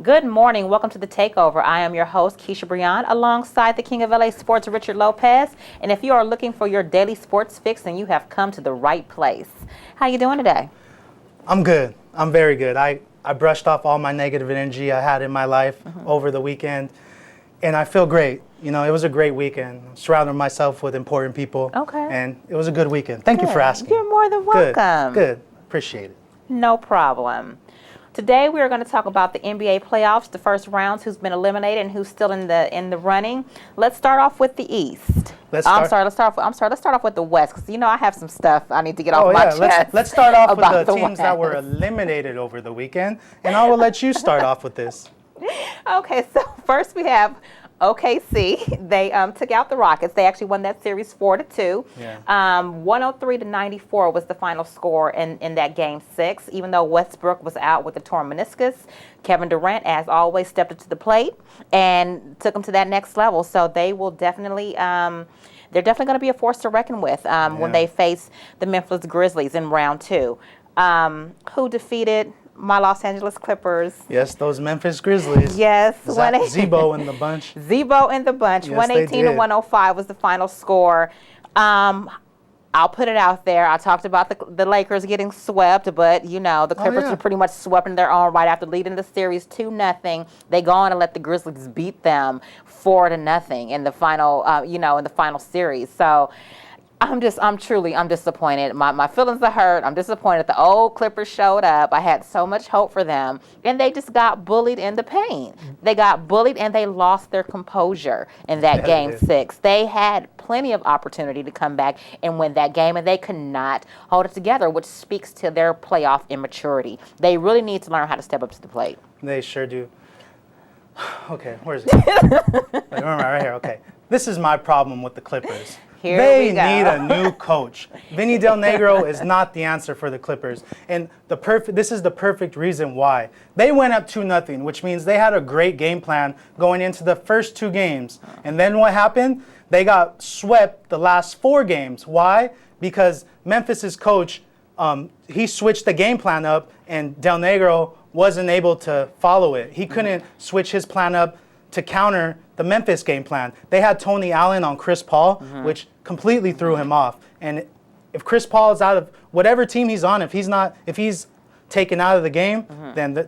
Good morning. Welcome to the TakeOver. I am your host, Khisha Brij'on, alongside the King of LA Sports, Richard Lopez. And if you are looking for your daily sports fix, then you have come to the right place. How you doing today? I'm good. I'm very good. I brushed off all my negative energy I had in my life over the weekend, and I feel great. You know, it was a great weekend. Surrounded myself with important people. Okay. And it was a good weekend. Thank you for asking. You're more than welcome. Good. Appreciate it. No problem. Today we are going to talk about the NBA playoffs, the first rounds, who's been eliminated and who's still in the running. Let's start off with the East. Let's start off with the West, because I have some stuff I need to get off my chest. Let's start off with the teams West that were eliminated over the weekend, and I will let you start off with this. Okay, so first we have OKC. They took out the Rockets. They actually won that series 4-2. Yeah. 103-94 was the final score in that game 6. Even though Westbrook was out with a torn meniscus, Kevin Durant, as always, stepped up to the plate and took them to that next level. So they will definitely, they're definitely going to be a force to reckon with when they face the Memphis Grizzlies in round 2. Who defeated my Los Angeles Clippers? Yes, those Memphis Grizzlies. Yes. Zebo in the bunch. Zebo in the bunch. Yes, 118-105 was the final score. I'll put it out there. I talked about the Lakers getting swept, but, the Clippers were pretty much swept in their own right after leading the series 2-0. They go on and let the Grizzlies beat them 4-0 in the final, in the final series. So I'm disappointed. My feelings are hurt. I'm disappointed. The old Clippers showed up. I had so much hope for them, and they just got bullied in the paint. They got bullied, and they lost their composure in that game 6. They had plenty of opportunity to come back and win that game, and they could not hold it together, which speaks to their playoff immaturity. They really need to learn how to step up to the plate. They sure do. Okay, where is it? Right here. Okay, this is my problem with the Clippers. They need a new coach. Vinny Del Negro is not the answer for the Clippers. And this is the perfect reason why. They went up 2-0, which means they had a great game plan going into the first 2 games. And then what happened? They got swept the last 4 games. Why? Because Memphis's coach, he switched the game plan up, and Del Negro wasn't able to follow it. He couldn't switch his plan up to counter the Memphis game plan. They had Tony Allen on Chris Paul, which completely threw him off. And if Chris Paul is out of whatever team he's on, if he's taken out of the game, then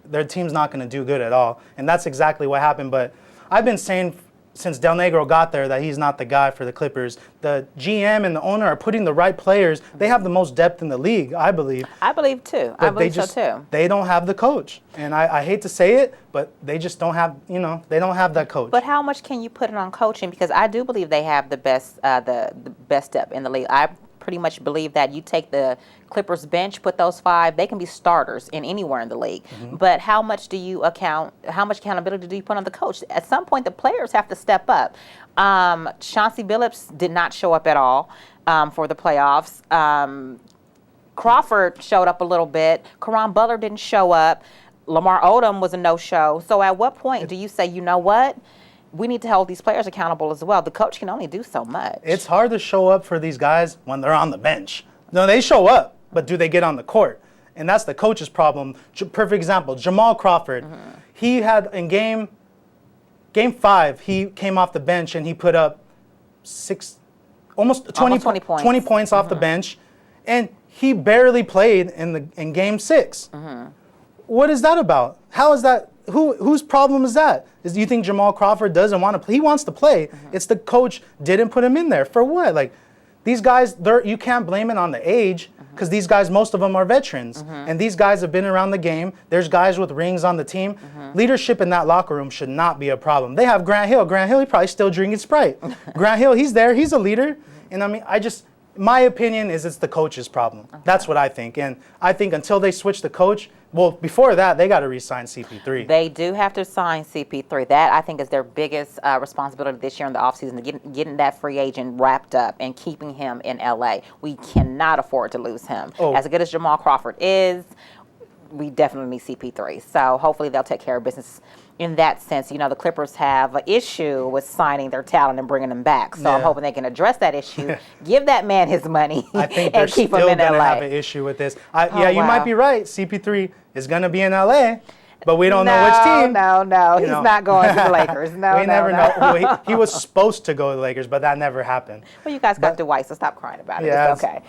their team's not going to do good at all. And that's exactly what happened. But I've been saying since Del Negro got there that he's not the guy for the Clippers. The GM and the owner are putting the right players. They have the most depth in the league, I believe. I believe too. I believe so too. They don't have the coach. And I hate to say it, but they just don't have, they don't have that coach. But how much can you put it on coaching? Because I do believe they have the best depth in the league. I pretty much believe that you take the Clippers bench, put those 5, they can be starters in anywhere in the league. But how much accountability do you put on the coach? At some point, the players have to step up. Chauncey Billups did not show up at all for the playoffs. Crawford showed up a little bit. Caron Butler didn't show up. Lamar Odom was a no-show. So at what point do you say, you know what? We need to hold these players accountable as well. The coach can only do so much. It's hard to show up for these guys when they're on the bench. No, they show up, but do they get on the court? And that's the coach's problem. Perfect example, Jamal Crawford. He had in game 5, he came off the bench and he put up almost 20 points. 20 points off the bench, and he barely played in game 6. What is that about? How is that? Whose problem is that? Do you think Jamal Crawford doesn't want to play? He wants to play. It's the coach didn't put him in there. For what? Like, these guys, you can't blame it on the age, because these guys, most of them are veterans. And these guys have been around the game. There's guys with rings on the team. Leadership in that locker room should not be a problem. They have Grant Hill. Grant Hill, he probably still drinking Sprite. Grant Hill, he's there. He's a leader. And I mean, my opinion is it's the coach's problem. That's what I think. And I think until they switch the coach, well, before that, they got to re-sign CP3. They do have to sign CP3. That, I think, is their biggest responsibility this year in the offseason, getting that free agent wrapped up and keeping him in L.A. We cannot afford to lose him. As good as Jamal Crawford is, we definitely need CP3. So hopefully they'll take care of business in that sense. You know, the Clippers have an issue with signing their talent and bringing them back. So I'm hoping they can address that issue, give that man his money, I think and keep him in LA. They're still going to have an issue with this. You might be right. CP3 is going to be in LA. but we don't know which team. No. He's not going to the Lakers. No, we never know. He was supposed to go to the Lakers, but that never happened. Well, you guys got Dwight, so stop crying about it. Yeah, it's okay.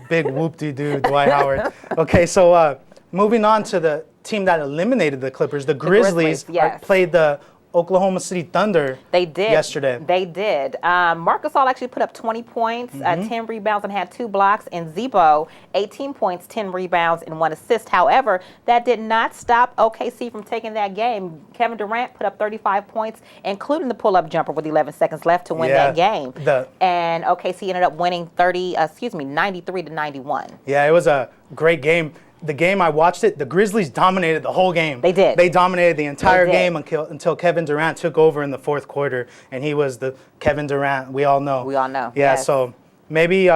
Big whoop-de-doo, Dwight Howard. Okay, so moving on to the team that eliminated the Clippers, the Grizzlies played the Oklahoma City Thunder yesterday. They did. Marc Gasol actually put up 20 points, 10 rebounds, and had 2 blocks. And Zebo, 18 points, 10 rebounds, and 1 assist. However, that did not stop OKC from taking that game. Kevin Durant put up 35 points, including the pull-up jumper with 11 seconds left to win that game. And OKC ended up winning 93-91. Yeah, it was a great game. The game I watched the Grizzlies dominated the whole game. They did. They dominated the entire game until Kevin Durant took over in the fourth quarter, and he was the Kevin Durant we all know. Yeah, so maybe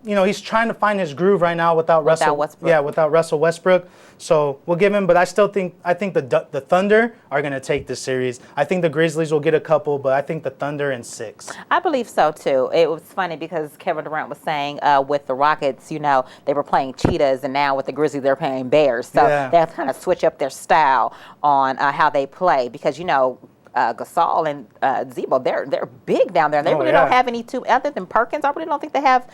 he's trying to find his groove right now without Russell Westbrook. Yeah, without Russell Westbrook. So we'll give him, but I think the Thunder are going to take this series. I think the Grizzlies will get a couple, but I think the Thunder in 6. I believe so too. It was funny because Kevin Durant was saying with the Rockets, they were playing cheetahs, and now with the Grizzlies they're playing bears. So they have to kind of switch up their style on how they play because Gasol and Zebo, they're big down there. And they really don't have any two other than Perkins. I really don't think they have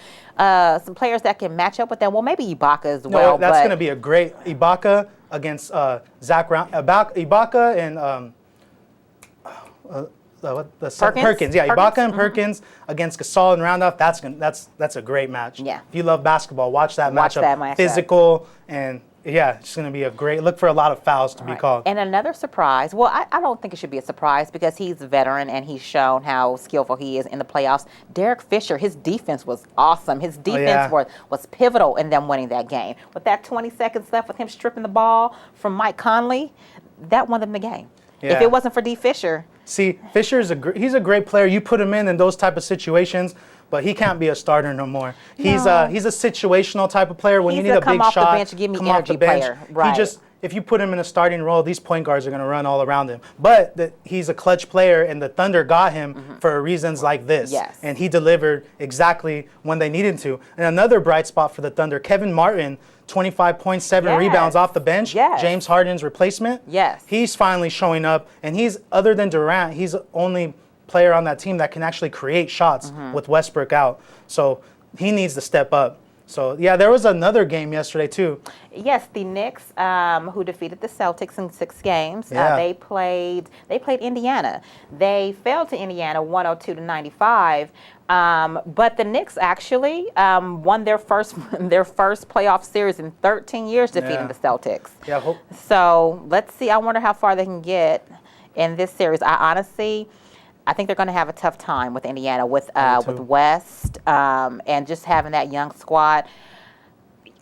some players that can match up with them. Well, maybe Ibaka as well. No, that's going to be a great Ibaka against Zach Brown. Ibaka and Perkins. Yeah, Ibaka and Perkins against Gasol and Roundoff. That's a great match. Yeah. If you love basketball, watch that matchup. Physical and. Yeah, it's going to be a great look for a lot of fouls to be called. And another surprise. Well, I don't think it should be a surprise because he's a veteran and he's shown how skillful he is in the playoffs. Derek Fisher, his defense was awesome. His defense was pivotal in them winning that game. With that 20 seconds left with him stripping the ball from Mike Conley, that won them the game. Yeah. If it wasn't for D. Fisher. See, Fisher's he's a great player. You put him in those type of situations. But he can't be a starter no more. He's a situational type of player. When you need a big shot, come off the bench, give me energy player. Right. If you put him in a starting role, these point guards are going to run all around him. But he's a clutch player, and the Thunder got him for reasons like this. Yes. And he delivered exactly when they needed to. And another bright spot for the Thunder, Kevin Martin, 25.7 rebounds off the bench. Yes. James Harden's replacement. Yes. He's finally showing up, and other than Durant, he's only player on that team that can actually create shots with Westbrook out. So he needs to step up. So, there was another game yesterday, too. Yes, the Knicks, who defeated the Celtics in 6 games. They played Indiana. They fell to Indiana 102-95. But the Knicks actually won their first playoff series in 13 years, defeating the Celtics. Yeah, so let's see. I wonder how far they can get in this series. I think they're going to have a tough time with Indiana, with West, and just having that young squad.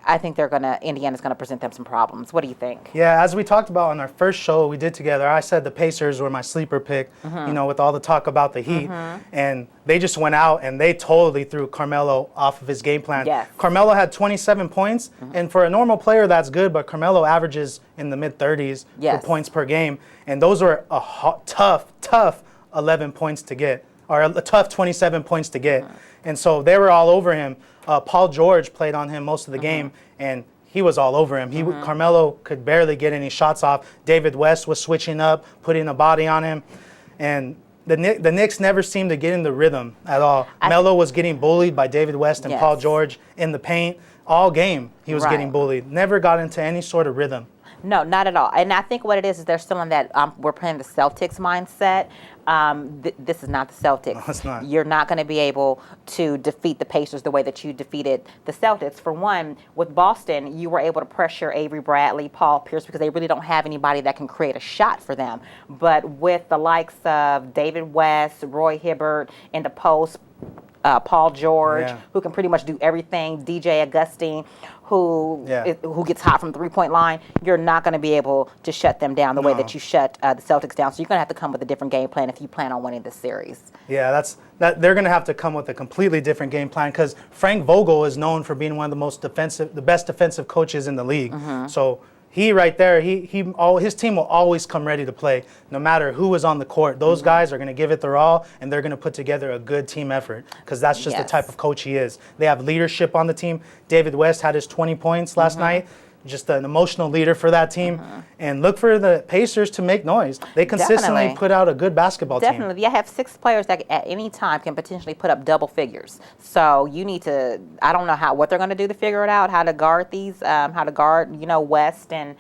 I think Indiana's going to present them some problems. What do you think? Yeah, as we talked about on our first show we did together, I said the Pacers were my sleeper pick, with all the talk about the Heat. And they just went out and they totally threw Carmelo off of his game plan. Yes. Carmelo had 27 points, and for a normal player, that's good, but Carmelo averages in the mid-30s for points per game. And those were a tough 11 points to get, or a tough 27 points to get. And so they were all over him. Paul George played on him most of the game, and he was all over him. Carmelo could barely get any shots off. David West was switching up, putting a body on him. And the Knicks never seemed to get in the rhythm at all. Melo was getting bullied by David West and Paul George in the paint. All game he was getting bullied. Never got into any sort of rhythm. No, not at all. And I think what it is they're still in that we're playing the Celtics mindset. This is not the Celtics. No, it's not. You're not going to be able to defeat the Pacers the way that you defeated the Celtics. For one, with Boston, you were able to pressure Avery Bradley, Paul Pierce, because they really don't have anybody that can create a shot for them. But with the likes of David West, Roy Hibbert in the post, Paul George, who can pretty much do everything, DJ Augustine, who gets hot from the three-point line, you're not going to be able to shut them down the way that you shut the Celtics down. So you're going to have to come with a different game plan if you plan on winning this series. Yeah, they're going to have to come with a completely different game plan because Frank Vogel is known for being one of the best defensive coaches in the league. So he right there, his team will always come ready to play, no matter who is on the court. Those guys are going to give it their all, and they're going to put together a good team effort because that's just the type of coach he is. They have leadership on the team. David West had his 20 points last night. just an emotional leader for that team. And look for the Pacers to make noise. They consistently put out a good basketball team. Definitely. You have 6 players that at any time can potentially put up double figures. So you need to, I don't know what they're going to do to figure it out, how to guard these, how to guard, West and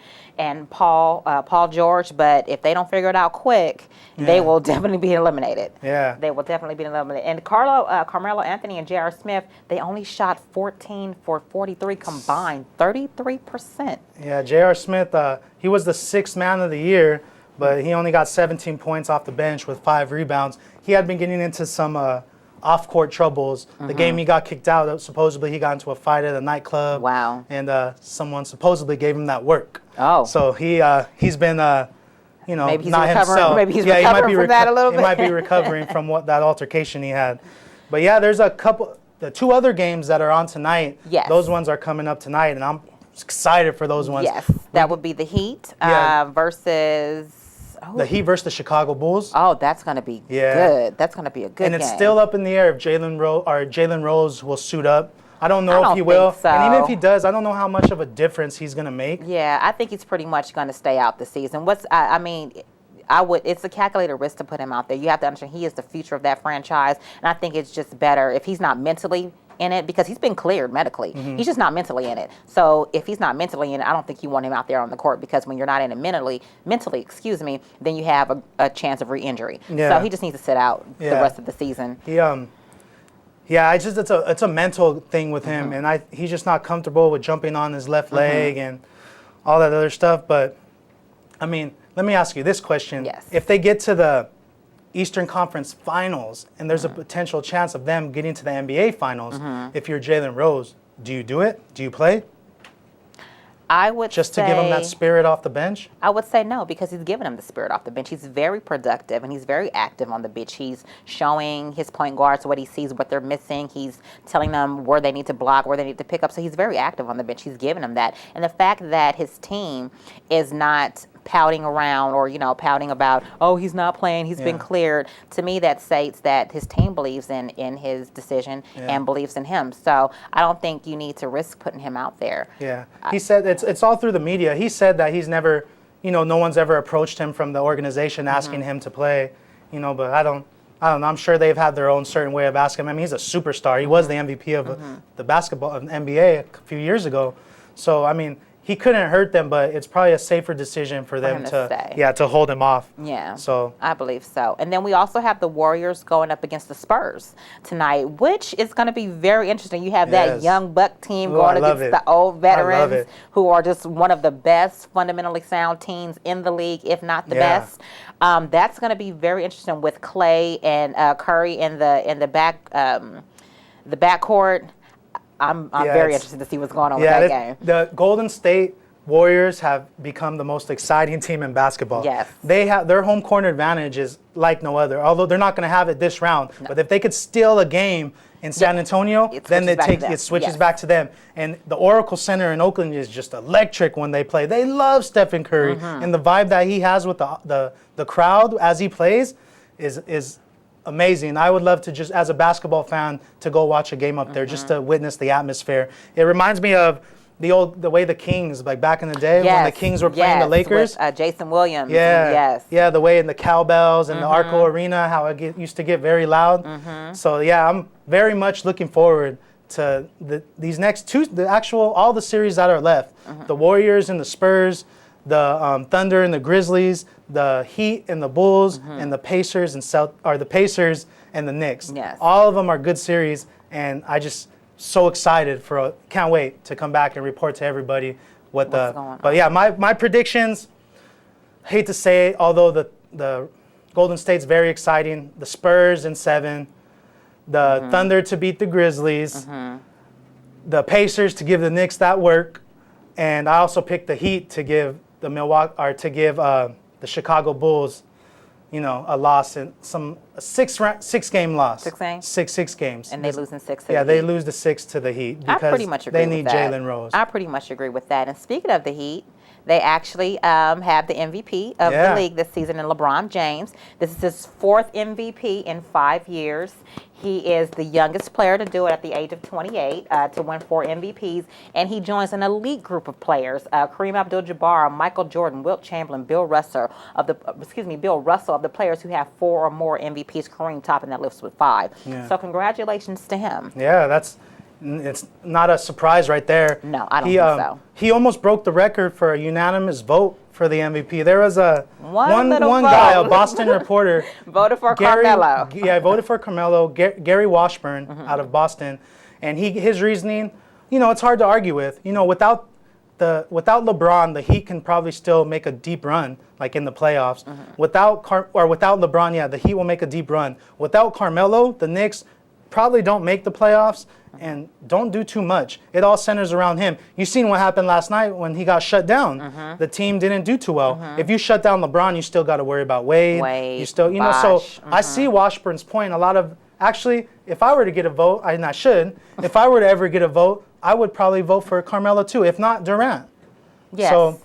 Paul George. But if they don't figure it out quick, they will definitely be eliminated. Yeah. They will definitely be eliminated. And Carmelo Anthony and J.R. Smith, they only shot 14 for 43 combined, 33%. Yeah, J.R. Smith, he was the 6th man of the year, but he only got 17 points off the bench with 5 rebounds. He had been getting into some off-court troubles. The game he got kicked out, supposedly he got into a fight at a nightclub. Wow. And someone supposedly gave him that work. Oh. So he's been, maybe he's not recovering, himself. maybe he's recovering from that a little bit. He might be recovering from that altercation he had. But yeah, there's the 2 other games that are on tonight. Yes. Those ones are coming up tonight, and I'm excited for those ones. Yes, that would be the Heat versus... The Heat versus the Chicago Bulls. Oh, that's going to be good. That's going to be a good game. And it's still up in the air if Jalen Rose will suit up. I don't know if he will. So. And even if he does, I don't know how much of a difference he's going to make. Yeah, I think he's pretty much going to stay out the season. It's a calculated risk to put him out there. You have to understand he is the future of that franchise. And I think it's just better if he's not mentally in it, because he's been cleared medically. He's just not mentally in it. So if he's not mentally in it, I don't think you want him out there on the court, because when you're not in it mentally, then you have a chance of re-injury. Yeah. So he just needs to sit out the rest of the season. It's a mental thing with him, and he's just not comfortable with jumping on his left leg and all that other stuff. But I mean, let me ask you this question: if they get to the Eastern Conference Finals, and there's a potential chance of them getting to the NBA Finals, if you're Jalen Rose, do you do it? Do you play? I would just to give him that spirit off the bench? I would say no, because he's given him the spirit off the bench. He's very productive, and he's very active on the bench. He's showing his point guards what he sees, what they're missing. He's telling them where they need to block, where they need to pick up. So he's very active on the bench. He's giving them that. And the fact that his team is not pouting around or, pouting about, oh, he's not playing, he's been cleared. To me, that states that his team believes in his decision and believes in him. So I don't think you need to risk putting him out there. Yeah. He said it's all through the media. He said that he's never, no one's ever approached him from the organization asking him to play, but I don't know. I'm sure they've had their own certain way of asking him. I mean, he's a superstar. He was the MVP of the basketball of NBA a few years ago. So, I mean, he couldn't hurt them, but it's probably a safer decision for them to hold him off. Yeah, so I believe so. And then we also have the Warriors going up against the Spurs tonight, which is going to be very interesting. You have that young Buck team going against the old veterans who are just one of the best fundamentally sound teams in the league, if not the best. That's going to be very interesting with Clay and Curry in the backcourt. I'm very interested to see what's going on with that game. The Golden State Warriors have become the most exciting team in basketball. Yes. They have their home court advantage is like no other. Although they're not going to have it this round, but if they could steal a game in San Antonio, then it switches back to them. And the Oracle Center in Oakland is just electric when they play. They love Stephen Curry, and the vibe that he has with the crowd as he plays is amazing. I would love to just, as a basketball fan, to go watch a game up there just to witness the atmosphere. It reminds me of the way the Kings, like back in the day when the Kings were playing the Lakers. With, Jason Williams. Yeah, the way in the cowbells and the Arco Arena, how it used to get very loud. So yeah, I'm very much looking forward to these next two, all the series that are left. The Warriors and the Spurs, the Thunder and the Grizzlies, the Heat and the Bulls, and the Pacers and the Pacers and the Knicks. Yes. All of them are good series, and I just so excited can't wait to come back and report to everybody what's going on. But yeah, my predictions, hate to say it, although the Golden State's very exciting, the Spurs in 7, the Thunder to beat the Grizzlies, the Pacers to give the Knicks that work, and I also picked the Heat to give the Chicago Bulls, a loss in a 6-game loss. 6 games? Six games. And they lose in 6 to the Heat. they lose the 6 to the Heat because I pretty much agree they need Jalen Rose. I pretty much agree with that. And speaking of the Heat, They actually have the MVP of the league this season in LeBron James. This is his 4th MVP in 5 years. He is the youngest player to do it at the age of 28 to win 4 MVPs, and he joins an elite group of players: Kareem Abdul-Jabbar, Michael Jordan, Wilt Chamberlain, Bill Russell of the players who have 4 or more MVPs. Kareem topping that list with 5. Yeah. So congratulations to him. Yeah, it's not a surprise right there. No, I don't think so. He almost broke the record for a unanimous vote for the MVP. There was one guy, a Boston reporter, voted for Carmelo. Yeah, voted for Carmelo. Gary Washburn out of Boston, and his reasoning, it's hard to argue with. Without LeBron, the Heat can probably still make a deep run, like in the playoffs. Without LeBron, the Heat will make a deep run. Without Carmelo, the Knicks probably don't make the playoffs and don't do too much. It all centers around him. You seen what happened last night when he got shut down. The team didn't do too well. If you shut down LeBron, you still got to worry about Wade. You still, so I see Washburn's point. Actually, if I were to get a vote, and I should, if I were to ever get a vote, I would probably vote for Carmelo too, if not Durant. Yes. So,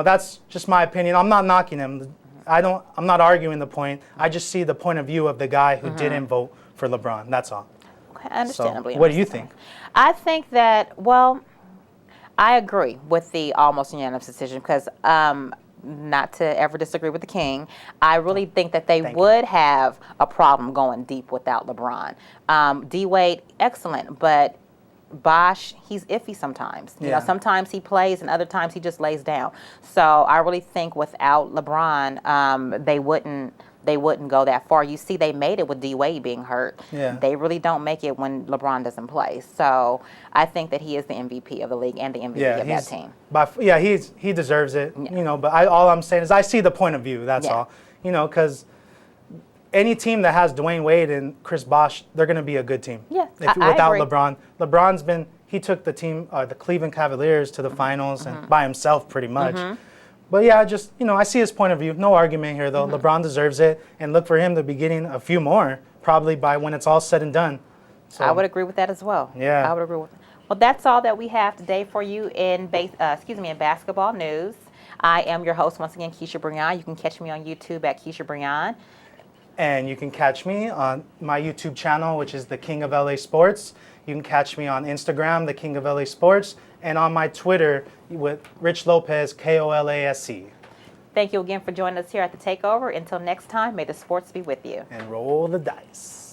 that's just my opinion. I'm not knocking him. I'm not arguing the point. I just see the point of view of the guy who didn't vote for LeBron. That's all. Okay, understandably. So, what do you think? I think that, I agree with the almost unanimous decision because, not to ever disagree with the King, I really think that they would have a problem going deep without LeBron. D-Wade, excellent, but Bosh, he's iffy sometimes. You know, sometimes he plays and other times he just lays down. So I really think without LeBron, they wouldn't go that far. You see, they made it with D-Wade being hurt. Yeah. They really don't make it when LeBron doesn't play. So I think that he is the MVP of the league and the MVP of that team. He deserves it. But all I'm saying is I see the point of view. That's all. Because any team that has Dwayne Wade and Chris Bosh, they're going to be a good team. Yeah, without agree. LeBron. He took the team, the Cleveland Cavaliers, to the finals and by himself pretty much. But I see his point of view. No argument here, though. LeBron deserves it, and look for him to be getting a few more, probably by when it's all said and done. So, I would agree with that as well. Yeah. I would agree with that. Well, that's all that we have today for you in basketball news. I am your host, once again, Khisha Brij'on. You can catch me on YouTube at Khisha Brij'on. And you can catch me on my YouTube channel, which is The King of LA Sports. You can catch me on Instagram, The King of LA Sports, and on my Twitter with Rich Lopez, KOLASC. Thank you again for joining us here at the TakeOver. Until next time, may the sports be with you. And roll the dice.